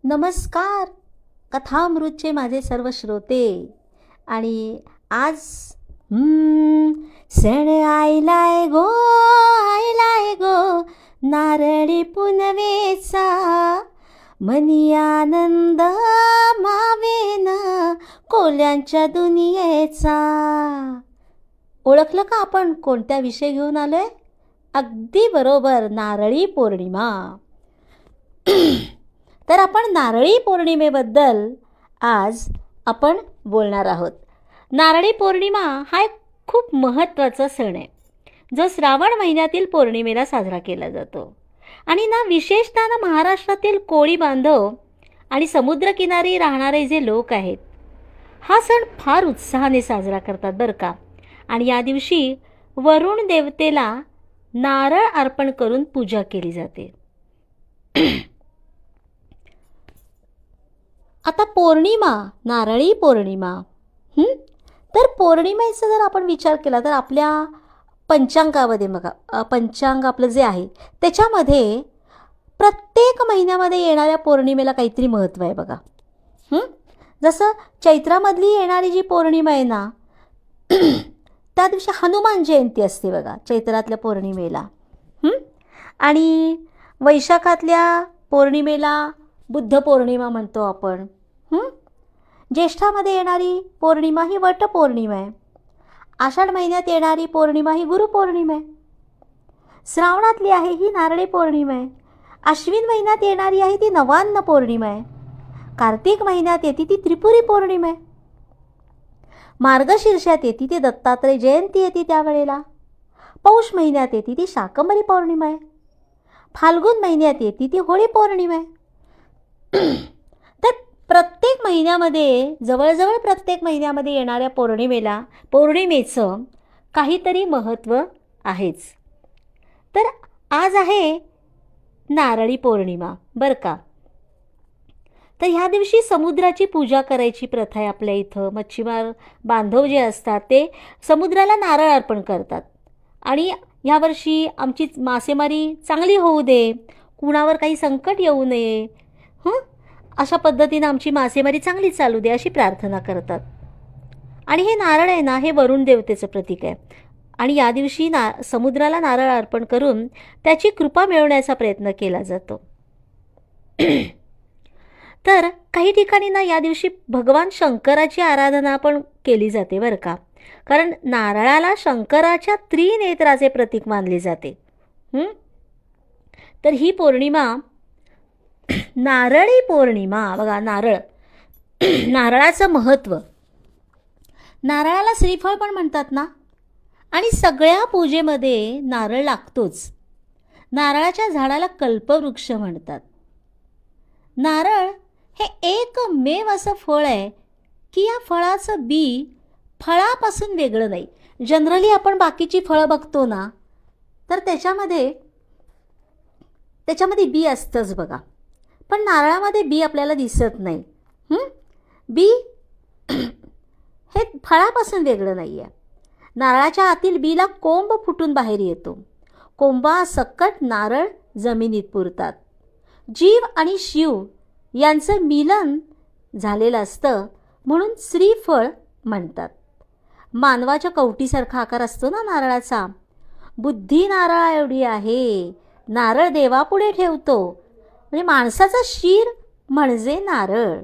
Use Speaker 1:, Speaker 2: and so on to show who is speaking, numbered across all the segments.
Speaker 1: नमस्कार कथामृतचे माझे सर्व श्रोते. आणि आज सण आयलाय गो नारळी पुनवेचा, मनी आनंद मावेन कोल्यांच्या दुनियेचा. ओळखलं का आपण कोणत्या विषय घेऊन आलोय? अगदी बरोबर, नारळी पौर्णिमा. तर आपण नारळी पौर्णिमेबद्दल आज आपण बोलणार आहोत. नारळी पौर्णिमा हा एक खूप महत्त्वाचा सण आहे, जो श्रावण महिन्यातील पौर्णिमेला साजरा केला जातो. आणि विशेषतः महाराष्ट्रातील कोळी बांधव आणि समुद्रकिनारी राहणारे जे लोक आहेत, हा सण फार उत्साहाने साजरा करतात बरं का. आणि या दिवशी वरुण देवतेला नारळ अर्पण करून पूजा केली जाते. आता पौर्णिमा, नारळी पौर्णिमा. तर पौर्णिमेचा जर आपण विचार केला तर आपल्या पंचांगामध्ये बघा, पंचांग आपलं जे आहे त्याच्यामध्ये प्रत्येक महिन्यामध्ये येणाऱ्या पौर्णिमेला काहीतरी महत्त्व आहे बघा. जसं चैत्रामधली येणारी जी पौर्णिमा आहे ना, त्या दिवशी हनुमान जयंती असते बघा चैत्रातल्या पौर्णिमेला. आणि वैशाखातल्या पौर्णिमेला बुद्ध पौर्णिमा म्हणतो आपण. ज्येष्ठामध्ये येणारी पौर्णिमा ही वटपौर्णिमा आहे. आषाढ महिन्यात येणारी पौर्णिमा ही गुरुपौर्णिमा आहे. श्रावणातली आहे ही नारळी पौर्णिमा आहे. आश्विन महिन्यात येणारी आहे ती नवान्न पौर्णिमा आहे. कार्तिक महिन्यात येते ती त्रिपुरी पौर्णिमा आहे. मार्गशीर्षात येते ती दत्तात्रय जयंती येते त्यावेळेला. पौष महिन्यात येते ती शाकंभरी पौर्णिमा आहे. फाल्गुन महिन्यात येते ती होळी पौर्णिमा आहे. तर प्रत्येक महिन्यामध्ये, जवळजवळ प्रत्येक महिन्यामध्ये येणाऱ्या पौर्णिमेचं काहीतरी महत्त्व आहेच. तर आज आहे नारळी पौर्णिमा बरं का. तर ह्या दिवशी समुद्राची पूजा करायची प्रथा आहे आपल्या इथं. मच्छीमार बांधव जे असतात ते समुद्राला नारळ अर्पण करतात. आणि ह्यावर्षी आमची मासेमारी चांगली होऊ दे, कुणावर काही संकट येऊ नये, अशा पद्धतीनं आमची मासेमारी चांगली चालू दे अशी प्रार्थना करतात. आणि हे नारळ आहे ना, हे वरुण देवतेचं प्रतीक आहे. आणि या दिवशी समुद्राला नारळ अर्पण करून त्याची कृपा मिळवण्याचा प्रयत्न केला जातो. तर काही ठिकाणी या दिवशी भगवान शंकराची आराधना पण केली जाते बरं का. कारण नारळाला शंकराच्या त्रिनेत्राचे प्रतीक मानले जाते. तर ही पौर्णिमा नारळी पौर्णिमा बघा. नारळाचं महत्त्व. नारळाला श्रीफळ पण म्हणतात ना. आणि सगळ्या पूजेमध्ये नारळ लागतोच. नारळाच्या झाडाला कल्पवृक्ष म्हणतात. नारळ हे एकमेव असं फळ आहे की या फळाचं बी फळापासून वेगळं नाही. जनरली आपण बाकीची फळं बघतो ना, तर त्याच्यामध्ये बी असतंच बघा. पण नारळामध्ये बी आपल्याला दिसत नाही. बी हे फळापासून वेगळं नाही आहे. नारळाच्या आतील बीला कोंब फुटून बाहेर येतो. कोंबासकट नारळ जमिनीत पुरतात. जीव आणि शिव यांचं मिलन झालेलं असतं म्हणून श्रीफळ म्हणतात. मानवाच्या कवटीसारखा आकार असतो ना नारळाचा. बुद्धी नारळा एवढी आहे, नारळ देवापुढे ठेवतो. म्हणजे माणसाचा शिर म्हणजे नारळ.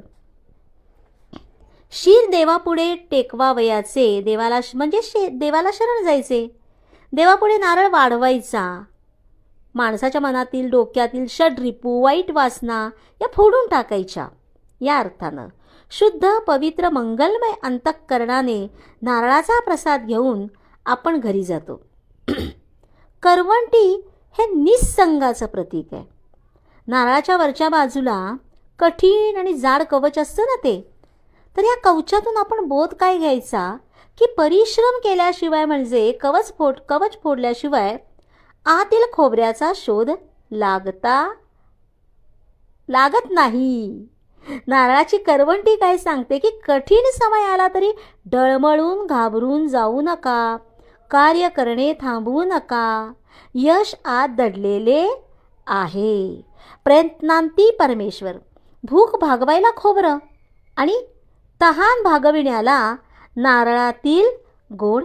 Speaker 1: शिर देवापुढे टेकवावयाचे, देवाला शरण जायचे. देवापुढे नारळ वाढवायचा. माणसाच्या मनातील, डोक्यातील षड्रिपू, वाईट वासना या फोडून टाकायच्या. या अर्थानं शुद्ध, पवित्र, मंगलमय अंतःकरणाने नारळाचा प्रसाद घेऊन आपण घरी जातो. करवंटी हे निस्संगाचं प्रतीक आहे. नारळाच्या वरच्या बाजूला कठीण आणि जाड कवच असतं ना ते. तर या कवचातून आपण बोध काय घ्यायचा की परिश्रम केल्याशिवाय, म्हणजे कवच फोडल्याशिवाय आतील खोबऱ्याचा शोध लागत नाही. नारळाची करवंटी काय सांगते की कठीण समय आला तरी डळमळून घाबरून जाऊ नका. कार्य करणे थांबवू नका. यश आत दडलेले आहे. प्रयत्नांती परमेश्वर. भूक भागवायला खोबरं आणि तहान भागविण्याला नारळातील गोड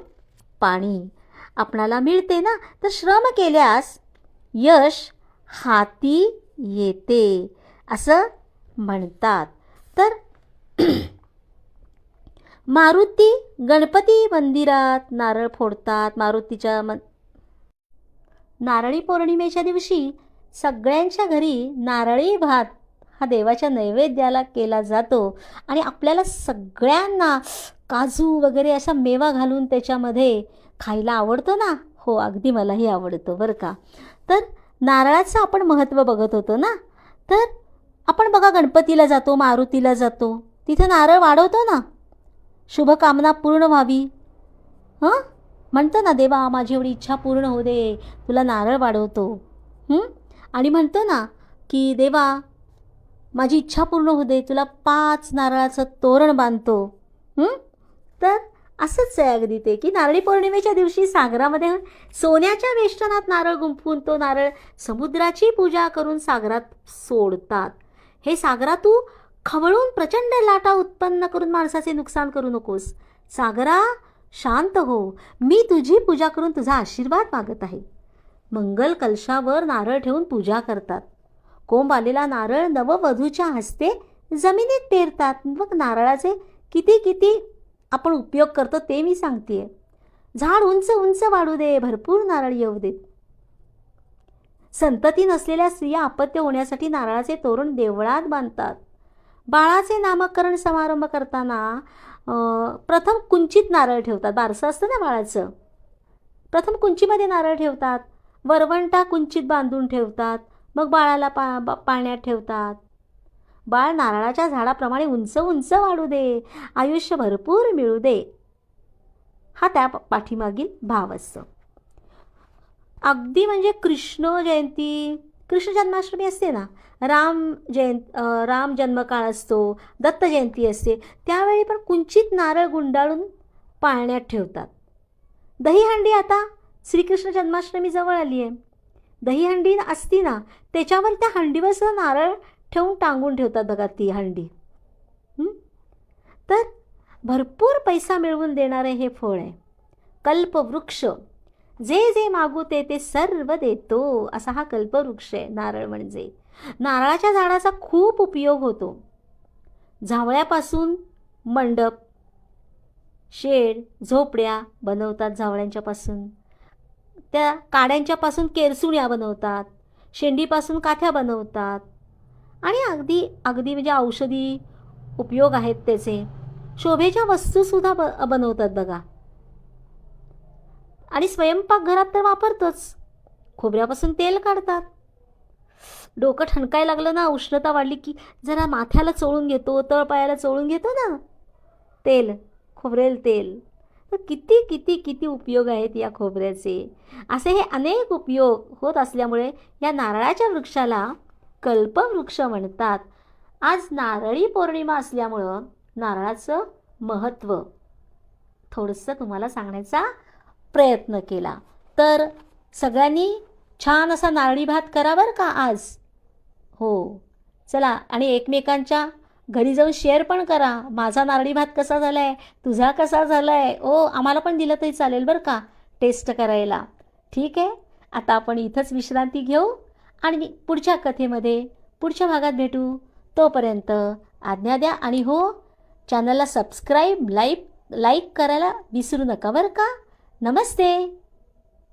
Speaker 1: पाणी. आपणाला मिळते ना, तर श्रम केल्यास यश हाती येते असं म्हणतात. तर मारुती गणपती मंदिरात नारळ फोडतात. मारुतीच्या नारळी पौर्णिमेच्या दिवशी सगळ्यांच्या घरी नारळी भात हा देवाच्या नैवेद्याला केला जातो आणि आपल्याला सगळ्यांना काजू वगैरे असा मेवा घालून त्याच्यामध्ये खायला आवडतो ना. हो, अगदी मलाही आवडतो बरं का. तर नारळाचं आपण महत्त्व बघत होतो ना. तर आपण बघा गणपतीला जातो, मारुतीला जातो, तिथं नारळ वाढवतो ना, शुभकामना पूर्ण व्हावी. म्हणतो ना, देवा माझी एवढी इच्छा पूर्ण होऊ दे, तुला नारळ वाढवतो. आणि म्हणतो ना की देवा माझी इच्छा पूर्ण होऊ दे, तुला 5 नारळाचं तोरण बांधतो. तर असंच आहे अगदी ते, की नारळी पौर्णिमेच्या दिवशी सागरामध्ये सोन्याच्या वेष्टनात नारळ गुंफून तो नारळ समुद्राची पूजा करून सागरात सोडतात. हे सागरा तू खवळून प्रचंड लाटा उत्पन्न करून माणसाचे नुकसान करू नकोस. सागरा शांत हो, मी तुझी पूजा करून तुझा आशीर्वाद मागत आहे. मंगल कलशावर नारळ ठेवून पूजा करतात. कोंब आलेला नारळ नववधूच्या हस्ते जमिनीत पेरतात. मग नारळाचे किती किती आपण उपयोग करतो ते मी सांगतेय. झाड उंच उंच वाढू दे, भरपूर नारळ येऊ देत. संतती नसलेल्या स्त्रिया अपत्य होण्यासाठी नारळाचे तोरण देवळात बांधतात. बाळाचे नामकरण समारंभ करताना प्रथम कुंचित नारळ ठेवतात. बारसं असतं ना बाळाचं, प्रथम कुंचीमध्ये नारळ ठेवतात. वरवंटा कुंचित बांधून ठेवतात. मग बाळाला पाळण्यात ठेवतात. बाळ नारळाच्या झाडाप्रमाणे उंच उंच वाढू दे, आयुष्य भरपूर मिळू दे, हा त्या पाठीमागील भाव असतो. अगदी म्हणजे कृष्ण जयंती, कृष्ण जन्माष्टमी असते ना, राम जन्मकाळ असतो, दत्त जयंती असते, त्यावेळी पण कुंचित नारळ गुंडाळून पाळण्यात ठेवतात. दहीहंडी आता श्रीकृष्ण जन्माष्टमी जवळ आली आहे. दहीहंडी असती ना, त्याच्यावर त्या हंडीवर नारळ ठेवून टांगून ठेवतात बघा ती हंडी. तर भरपूर पैसा मिळवून देणारे हे फळ आहे. कल्पवृक्ष, जे जे मागू ते ते सर्व देतो, असा हा कल्पवृक्ष आहे नारळ म्हणजे. नारळाच्या झाडाचा खूप उपयोग होतो. झावळ्यापासून मंडप, शेड, झोपड्या बनवतात. झावळ्यांच्यापासून त्या काड्यांच्यापासून केरसुण्या बनवतात. शेंडीपासून काथ्या बनवतात. आणि अगदी अगदी म्हणजे औषधी उपयोग आहेत त्याचे. शोभेच्या वस्तूसुद्धा बनवतात बघा. आणि स्वयंपाकघरात तर वापरतोच. खोबऱ्यापासून तेल काढतात. डोकं ठणकायला लागलं ना, उष्णता वाढली की जरा माथ्याला चोळून घेतो, तळपायाला चोळून घेतो ना तेल, खोबरेल तेल. तर किती किती किती उपयोग आहेत या खोबऱ्याचे. असे हे अनेक उपयोग होत असल्यामुळे या नारळाच्या वृक्षाला कल्पवृक्ष म्हणतात. आज नारळी पौर्णिमा असल्यामुळं नारळाचं महत्त्व थोडंसं तुम्हाला सांगण्याचा प्रयत्न केला. तर सगळ्यांनी छान असा नारळी भात करा बरं का आज. हो, चला, आणि एकमेकांच्या घरी जाऊन शेअर पण करा. माझा नारळी भात कसा झाला आहे, तुझा कसा झाला आहे, आम्हाला पण दिलं तरी चालेल बरं का टेस्ट करायला. ठीक आहे, आता आपण इथंच विश्रांती घेऊ आणि पुढच्या कथेमध्ये पुढच्या भागात भेटू. तोपर्यंत आज्ञा द्या. आणि हो, चॅनलला सबस्क्राईब, लाईक करायला विसरू नका बरं का. नमस्ते.